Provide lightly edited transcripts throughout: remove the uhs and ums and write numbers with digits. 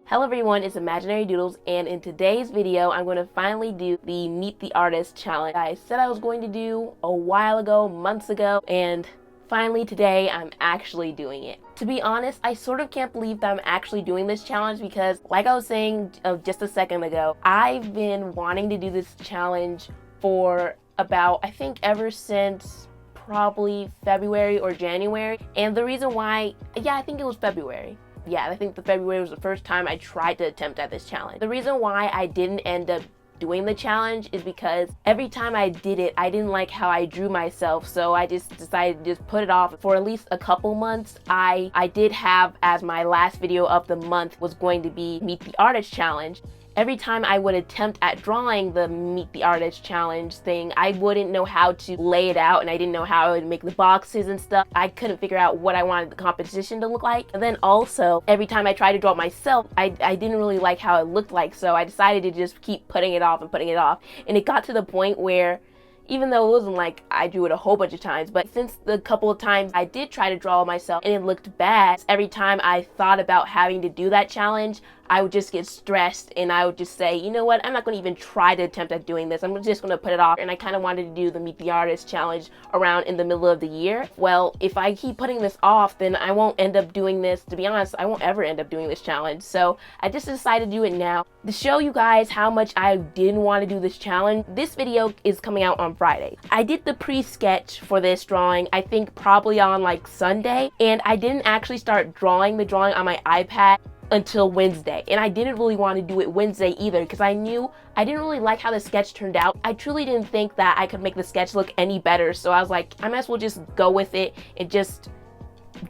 Hello everyone, it's Imaginary Doodles, and in today's video, I'm going to finally do the Meet the Artist challenge I said I was going to do a while ago, months ago, and finally today I'm actually doing it. To be honest, I sort of can't believe that I'm actually doing this challenge because, like I was saying just a second ago, I've been wanting to do this challenge for about, I think, ever since probably February or January. And the reason why, I think it was February. Yeah, I think the February was the first time I tried to attempt at this challenge. The reason why I didn't end up doing the challenge is because every time I did it, I didn't like how I drew myself, so I just decided to just put it off for at least a couple months. I did have, as my last video of the month was going to be Meet the Artist challenge. Every time I would attempt at drawing the Meet the Artist challenge thing, I wouldn't know how to lay it out, and I didn't know how I would make the boxes and stuff. I couldn't figure out what I wanted the composition to look like. And then also, every time I tried to draw it myself, I didn't really like how it looked like, so I decided to just keep putting it off and putting it off. And it got to the point where, even though it wasn't like I drew it a whole bunch of times, but since the couple of times I did try to draw myself and it looked bad, every time I thought about having to do that challenge, I would just get stressed and I would just say, you know what, I'm not going to even try to attempt at doing this. I'm just going to put it off. And I kind of wanted to do the Meet the Artist challenge around in the middle of the year. Well, if I keep putting this off, then I won't end up doing this. To be honest, I won't ever end up doing this challenge. So I just decided to do it now. To show you guys how much I didn't want to do this challenge, this video is coming out on Friday. I did the pre-sketch for this drawing, I think probably on like Sunday, and I didn't actually start drawing the drawing on my iPad until Wednesday. And I didn't really want to do it Wednesday either because I knew I didn't really like how the sketch turned out. I truly didn't think that I could make the sketch look any better, so I was like, I might as well just go with it and just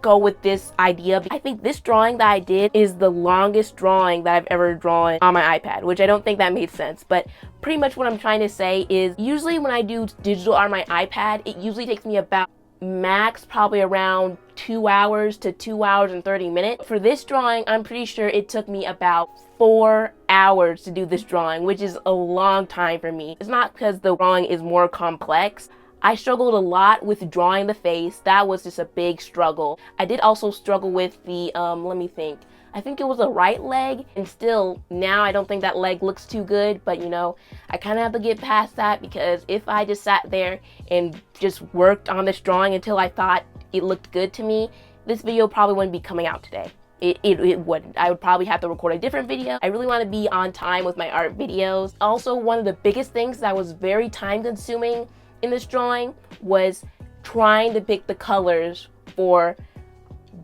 go with this idea. I think this drawing that I did is the longest drawing that I've ever drawn on my iPad, which I don't think that made sense, but pretty much what I'm trying to say is usually when I do digital on my iPad, it usually takes me about max probably around 2 hours to 2 hours and 30 minutes. For this drawing, I'm pretty sure it took me about 4 hours to do this drawing, which is a long time for me. It's not because the drawing is more complex. I struggled a lot with drawing the face. That was just a big struggle. I did also struggle with the, let me think. I think it was a right leg, and still now I don't think that leg looks too good, but you know, I kind of have to get past that because if I just sat there and just worked on this drawing until I thought it looked good to me, this video probably wouldn't be coming out today. It wouldn't. I would probably have to record a different video. I really want to be on time with my art videos. Also, one of the biggest things that was very time consuming in this drawing was trying to pick the colors for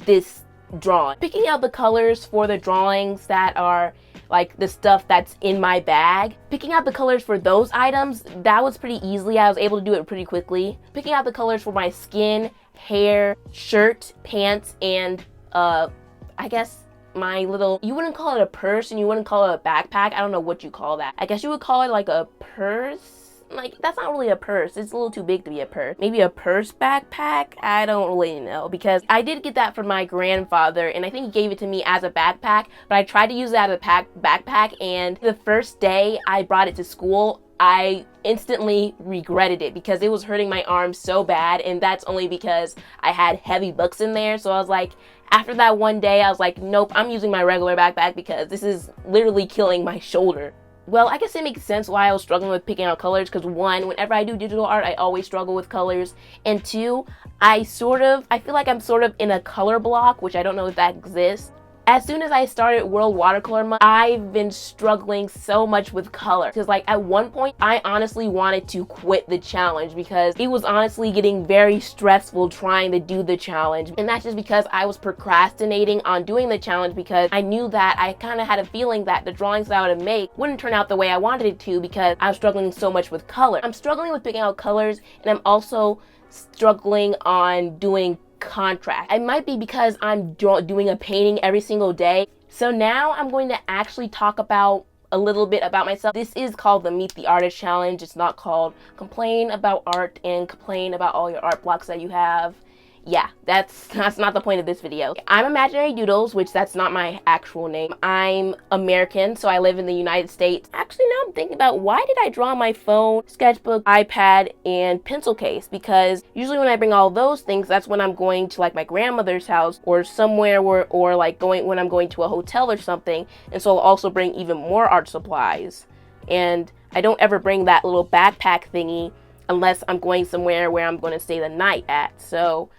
this drawing. Picking out the colors for the drawings that are like the stuff that's in my bag. Picking out the colors for those items, that was pretty easily. I was able to do it pretty quickly. Picking out the colors for my skin, hair, shirt, pants, and I guess my little, you wouldn't call it a purse and you wouldn't call it a backpack. I don't know what you call that. I guess you would call it like a purse. Like, that's not really a purse. It's a little too big to be a purse. Maybe a purse backpack? I don't really know, because I did get that from my grandfather, and I think he gave it to me as a backpack, but I tried to use it as a backpack, and the first day I brought it to school, I instantly regretted it because it was hurting my arms so bad, and that's only because I had heavy books in there. So I was like, after that one day, I was like, nope, I'm using my regular backpack because this is literally killing my shoulder. Well, I guess it makes sense why I was struggling with picking out colors, because one, whenever I do digital art, I always struggle with colors, and two, I feel like I'm sort of in a color block, which I don't know if that exists. As soon as I started World Watercolor Month, I've been struggling so much with color. Because like at one point, I honestly wanted to quit the challenge because it was honestly getting very stressful trying to do the challenge. And that's just because I was procrastinating on doing the challenge because I knew that I kind of had a feeling that the drawings that I would make wouldn't turn out the way I wanted it to because I was struggling so much with color. I'm struggling with picking out colors, and I'm also struggling on doing contrast. It might be because I'm doing a painting every single day. So now I'm going to actually talk about a little bit about myself. This is called the Meet the Artist challenge. It's not called Complain About Art and Complain About All Your Art Blocks that you have. yeah, that's not the point of this video. I'm Imaginary Doodles, which that's not my actual name. I'm American, so I live in the United States. Actually, now I'm thinking about why did I draw my phone, sketchbook, iPad, and pencil case? Because usually when I bring all those things, that's when I'm going to like my grandmother's house or somewhere where, or like when I'm going to a hotel or something. And so I'll also bring even more art supplies. And I don't ever bring that little backpack thingy unless I'm going somewhere where I'm going to stay the night at. So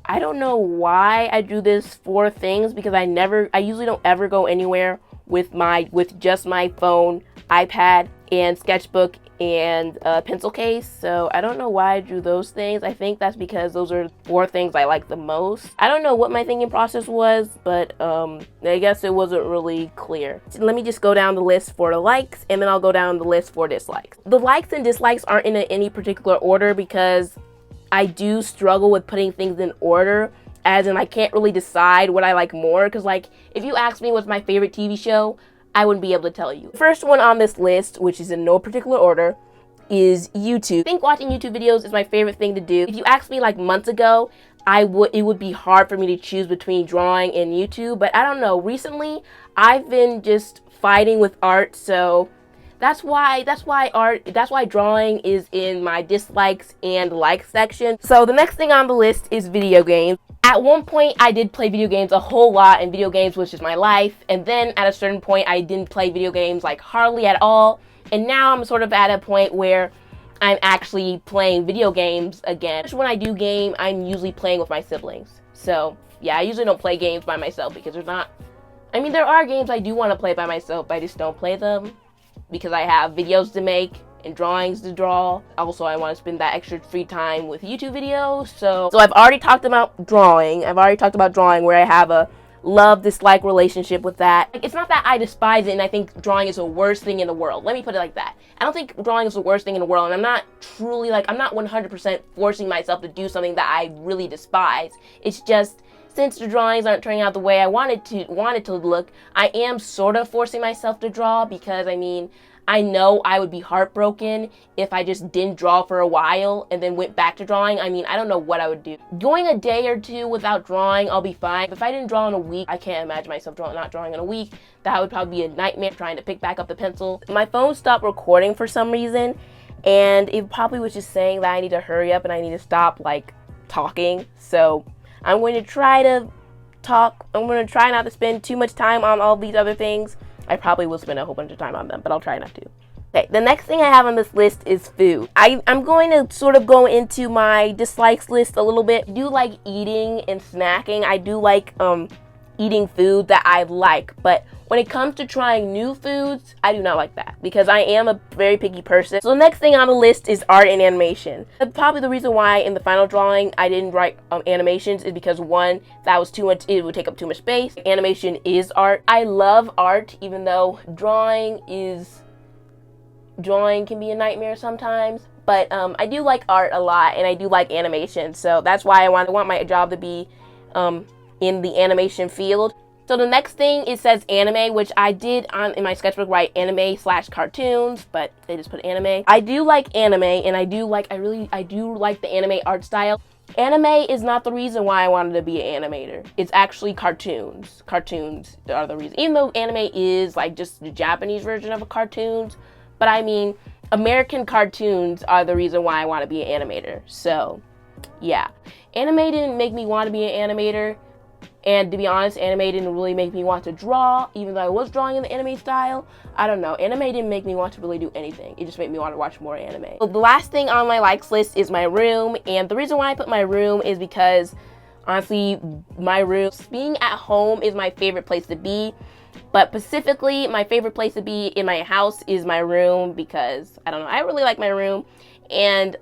I don't know why I drew this 4 things, because I usually don't ever go anywhere with just my phone, iPad, and sketchbook and pencil case. So I don't know why I drew those things. I think that's because those are 4 things I like the most. I don't know what my thinking process was, but I guess it wasn't really clear. So let me just go down the list for the likes, and then I'll go down the list for dislikes. The likes and dislikes aren't in any particular order because I do struggle with putting things in order, as in I can't really decide what I like more, because like if you ask me what's my favorite TV show, I wouldn't be able to tell you. The first one on this list, which is in no particular order, is YouTube. I think watching YouTube videos is my favorite thing to do. If you asked me like months ago, it would be hard for me to choose between drawing and YouTube, but I don't know, recently I've been just fighting with art, so that's why drawing is in my dislikes and likes section. So the next thing on the list is video games. At one point, I did play video games a whole lot, and video games was just my life. And then at a certain point, I didn't play video games like hardly at all. And now I'm sort of at a point where I'm actually playing video games again. When I do game, I'm usually playing with my siblings. So yeah, I usually don't play games by myself because there are games I do want to play by myself, but I just don't play them because I have videos to make and drawings to draw. Also, I want to spend that extra free time with YouTube videos. So I've already talked about drawing. Where I have a love-dislike relationship with that. It's not that I despise it and I think drawing is the worst thing in the world. Let me put it like that. I don't think drawing is the worst thing in the world, and I'm not 100% forcing myself to do something that I really despise. It's just, since the drawings aren't turning out the way I wanted to look, I am sort of forcing myself to draw, because I know I would be heartbroken if I just didn't draw for a while and then went back to drawing. I don't know what I would do. Going a day or two without drawing, I'll be fine. If I didn't draw in a week, I can't imagine myself not drawing in a week. That would probably be a nightmare, trying to pick back up the pencil. My phone stopped recording for some reason, and it probably was just saying that I need to hurry up and I need to stop like talking. So I'm going to try to talk. I'm going to try not to spend too much time on all these other things. I probably will spend a whole bunch of time on them, but I'll try not to. Okay, the next thing I have on this list is food. I'm going to sort of go into my dislikes list a little bit. I do like eating and snacking. I do like eating food that I like, but when it comes to trying new foods, I do not like that, because I am a very picky person. So the next thing on the list is art and animation. Probably the reason why in the final drawing I didn't write animations is because, one, that was too much, it would take up too much space. Animation is art. I love art, even though drawing can be a nightmare sometimes. But I do like art a lot, and I do like animation, so that's why I want my job to be in the animation field. So the next thing, it says anime, which I did in my sketchbook write anime/cartoons, but they just put anime. I do like anime, and I do like the anime art style. Anime is not the reason why I wanted to be an animator. It's actually cartoons. Cartoons are the reason. Even though anime is like just the Japanese version of a cartoons, but American cartoons are the reason why I want to be an animator. So yeah, anime didn't make me want to be an animator. And to be honest, anime didn't really make me want to draw, even though I was drawing in the anime style. I don't know. Anime didn't make me want to really do anything. It just made me want to watch more anime. So the last thing on my likes list is my room. And the reason why I put my room is because, honestly, my room, being at home is my favorite place to be. But specifically, my favorite place to be in my house is my room, because, I don't know, I really like my room. And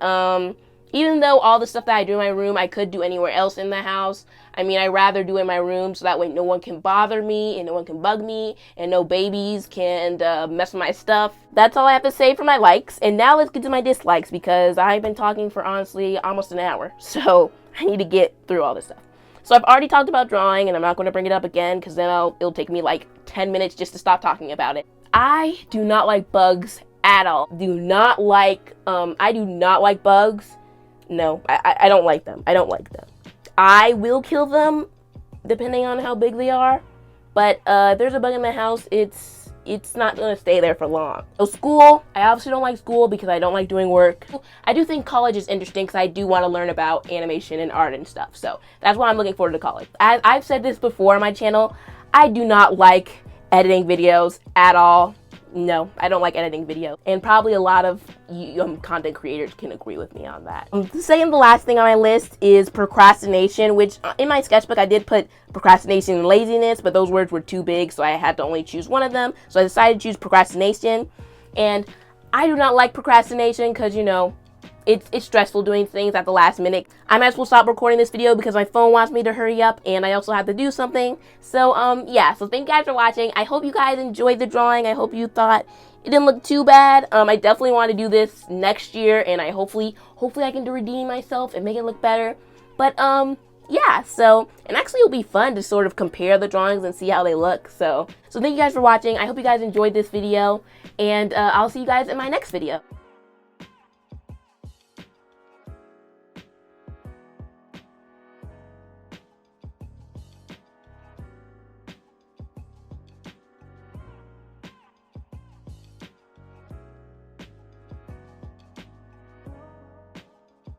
even though all the stuff that I do in my room, I could do anywhere else in the house, I'd rather do it in my room so that way no one can bother me and no one can bug me and no babies can mess with my stuff. That's all I have to say for my likes. And now let's get to my dislikes, because I've been talking for, honestly, almost an hour. So I need to get through all this stuff. So I've already talked about drawing, and I'm not going to bring it up again, because then it'll take me like 10 minutes just to stop talking about it. I do not like bugs at all. I do not like bugs. No, I don't like them. I don't like them. I will kill them depending on how big they are. But if there's a bug in my house, it's not gonna stay there for long. So school, I obviously don't like school because I don't like doing work. I do think college is interesting because I do want to learn about animation and art and stuff. So that's why I'm looking forward to college. As I've said this before on my channel, I do not like editing videos at all. No, I don't like editing videos, and probably a lot of content creators can agree with me on that. The second to last thing on my list is procrastination, which in my sketchbook I did put procrastination and laziness, but those words were too big, so I had to only choose one of them. So I decided to choose procrastination, and I do not like procrastination because, you know, it's stressful doing things at the last minute. I might as well stop recording this video because my phone wants me to hurry up and I also have to do something. So yeah, so thank you guys for watching. I hope you guys enjoyed the drawing. I hope you thought it didn't look too bad. I definitely want to do this next year, and I hopefully I can redeem myself and make it look better. But yeah, so, and actually it'll be fun to sort of compare the drawings and see how they look. So thank you guys for watching. I hope you guys enjoyed this video, and I'll see you guys in my next video.